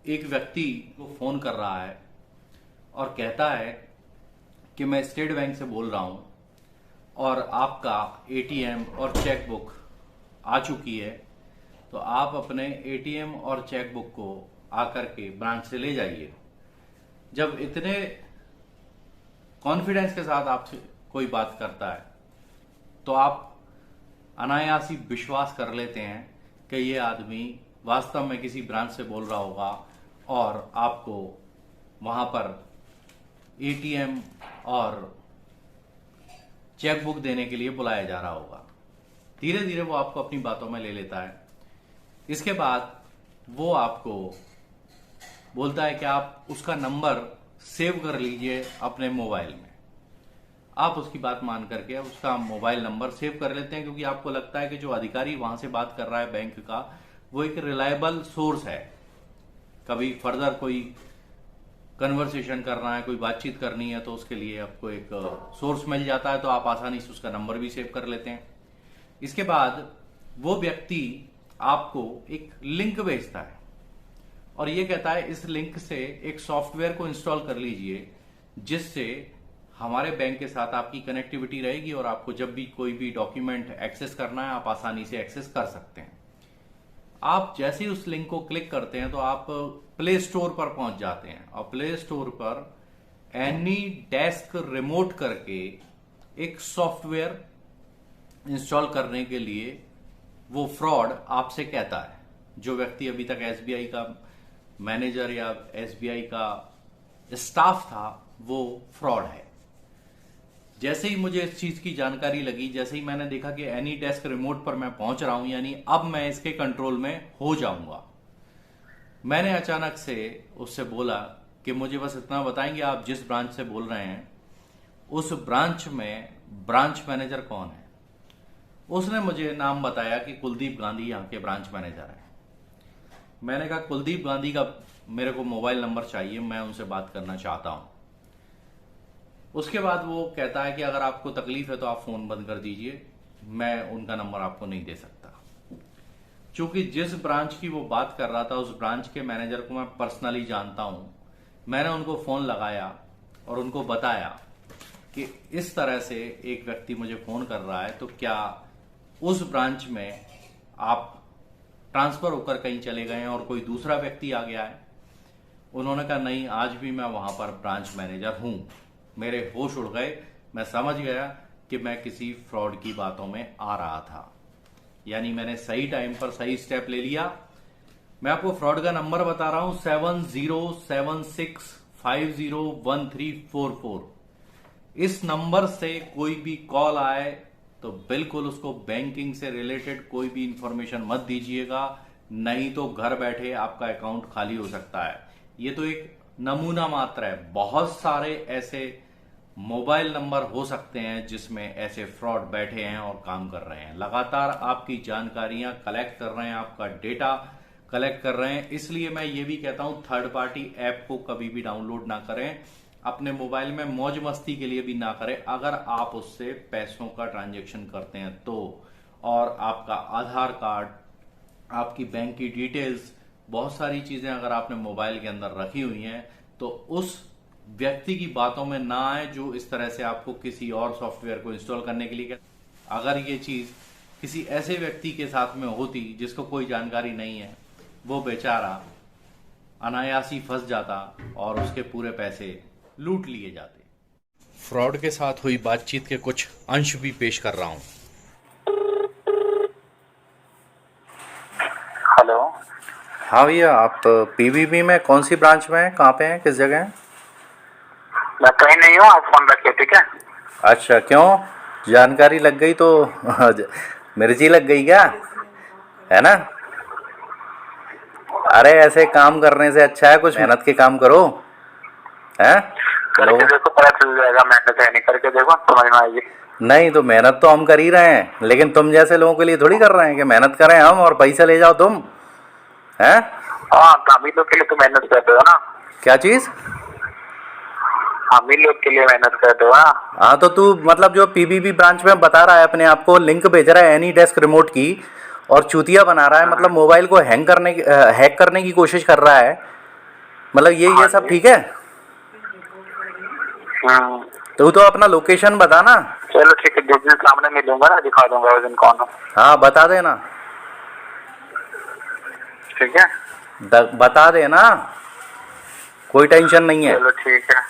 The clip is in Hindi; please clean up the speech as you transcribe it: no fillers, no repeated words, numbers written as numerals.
एक व्यक्ति को फोन कर रहा है और कहता है कि मैं स्टेट बैंक से बोल रहा हूं और आपका एटीएम और चेकबुक आ चुकी है, तो आप अपने एटीएम और चेकबुक को आकर के ब्रांच से ले जाइए। जब इतने कॉन्फिडेंस के साथ आपसे कोई बात करता है तो आप अनायास ही विश्वास कर लेते हैं कि ये आदमी वास्तव में किसी ब्रांच से बोल रहा होगा और आपको वहां पर एटीएम और चेकबुक देने के लिए बुलाया जा रहा होगा। धीरे धीरे वो आपको अपनी बातों में ले लेता है। इसके बाद वो आपको बोलता है कि आप उसका नंबर सेव कर लीजिए अपने मोबाइल में। आप उसकी बात मान करके उसका मोबाइल नंबर सेव कर लेते हैं, क्योंकि आपको लगता है कि जो अधिकारी वहां से बात कर रहा है बैंक का, वो एक रिलायबल सोर्स है। कभी फर्दर कोई कन्वर्सेशन करना है, कोई बातचीत करनी है, तो उसके लिए आपको एक सोर्स मिल जाता है, तो आप आसानी से उसका नंबर भी सेव कर लेते हैं। इसके बाद वो व्यक्ति आपको एक लिंक भेजता है और ये कहता है इस लिंक से एक सॉफ्टवेयर को इंस्टॉल कर लीजिए, जिससे हमारे बैंक के साथ आपकी कनेक्टिविटी रहेगी और आपको जब भी कोई भी डॉक्यूमेंट एक्सेस करना है आप आसानी से एक्सेस कर सकते हैं। आप जैसे ही उस लिंक को क्लिक करते हैं तो आप प्ले स्टोर पर पहुंच जाते हैं और प्ले स्टोर पर एनी डेस्क रिमोट करके एक सॉफ्टवेयर इंस्टॉल करने के लिए वो फ्रॉड आपसे कहता है। जो व्यक्ति अभी तक एसबीआई का मैनेजर या एसबीआई का स्टाफ था, वो फ्रॉड है। जैसे ही मुझे इस चीज की जानकारी लगी, जैसे ही मैंने देखा कि एनी डेस्क रिमोट पर मैं पहुंच रहा हूं, यानी अब मैं इसके कंट्रोल में हो जाऊंगा, मैंने अचानक से उससे बोला कि मुझे बस इतना बताएंगे आप जिस ब्रांच से बोल रहे हैं उस ब्रांच में ब्रांच मैनेजर कौन है। उसने मुझे नाम बताया कि कुलदीप गांधी यहाँ के ब्रांच मैनेजर हैं। मैंने कहा कुलदीप गांधी का मेरे को मोबाइल नंबर चाहिए, मैं उनसे बात करना चाहता हूं। उसके बाद वो कहता है कि अगर आपको तकलीफ है तो आप फोन बंद कर दीजिए, मैं उनका नंबर आपको नहीं दे सकता। चूंकि जिस ब्रांच की वो बात कर रहा था उस ब्रांच के मैनेजर को मैं पर्सनली जानता हूं, मैंने उनको फोन लगाया और उनको बताया कि इस तरह से एक व्यक्ति मुझे फोन कर रहा है, तो क्या उस ब्रांच में आप ट्रांसफर होकर कहीं चले गए हैं और कोई दूसरा व्यक्ति आ गया है। उन्होंने कहा नहीं, आज भी मैं वहां पर ब्रांच मैनेजर हूं। मेरे होश उड़ गए, मैं समझ गया कि मैं किसी फ्रॉड की बातों में आ रहा था, यानी मैंने सही टाइम पर सही स्टेप ले लिया। मैं आपको फ्रॉड का नंबर बता रहा हूं, 7076501344। इस नंबर से कोई भी कॉल आए तो बिल्कुल उसको बैंकिंग से रिलेटेड कोई भी इंफॉर्मेशन मत दीजिएगा, नहीं तो घर बैठे आपका अकाउंट खाली हो सकता है। ये तो एक नमूना मात्र है, बहुत सारे ऐसे मोबाइल नंबर हो सकते हैं जिसमें ऐसे फ्रॉड बैठे हैं और काम कर रहे हैं। लगातार आपकी जानकारियां कलेक्ट कर रहे हैं, आपका डेटा कलेक्ट कर रहे हैं। इसलिए मैं ये भी कहता हूं थर्ड पार्टी ऐप को कभी भी डाउनलोड ना करें, अपने मोबाइल में मौज मस्ती के लिए भी ना करें। अगर आप उससे पैसों का ट्रांजैक्शन करते हैं तो, और आपका आधार कार्ड, आपकी बैंक की डिटेल्स, बहुत सारी चीजें अगर आपने मोबाइल के अंदर रखी हुई हैं, तो उस व्यक्ति की बातों में ना आए जो इस तरह से आपको किसी और सॉफ्टवेयर को इंस्टॉल करने के लिए कहता। अगर ये चीज किसी ऐसे व्यक्ति के साथ में होती जिसको कोई जानकारी नहीं है, वो बेचारा अनायासी फंस जाता और उसके पूरे पैसे लूट लिए जाते। फ्रॉड के साथ हुई बातचीत के कुछ अंश भी पेश कर रहा हूं। हेलो। हाँ भैया, आप पीबीबी में कौन सी ब्रांच में हैं, कहाँ पे हैं, किस जगह हैं? मैं कहीं नहीं हूँ, आप फोन रखिए, ठीक है। अच्छा, क्यों? जानकारी लग गई तो मिर्ची लग गई क्या, है ना? अरे ऐसे काम करने से अच्छा है कुछ मेहनत के काम करो, है? करके देखो, पता चल जाएगा। मेहनत है नहीं, करके देखो, समझ में आएगी। नहीं तो मेहनत तो हम कर ही रहे हैं, लेकिन तुम जैसे लोगों के लिए थोड़ी कर रहे हैं कि मेहनत करें हम और पैसे ले जाओ तुम, हैं? हाँ, तो हम ही लोग के लिए तो मेहनत करते हो ना। क्या चीज? हम ही लोग के लिए मेहनत करते हो ना। हाँ, तो तू मतलब जो पीबीबी ब्रांच में बता रहा है अपने आप को, लिंक भेज रहा है एनी डेस्क रिमोट की और चूतिया बना रहा है, मतलब मोबाइल को हैक करने की कोशिश कर रहा है, मतलब ये हाँ सब जी। ठीक है? हम्म, तो अपना लोकेशन बता ना। चलो ठीक है, जिस दिन सामने मिलूंगा ना दिखा दूंगा उस दिन कौन हो। हाँ बता देना। ठीक है, बता देना, कोई टेंशन नहीं है। चलो ठीक है।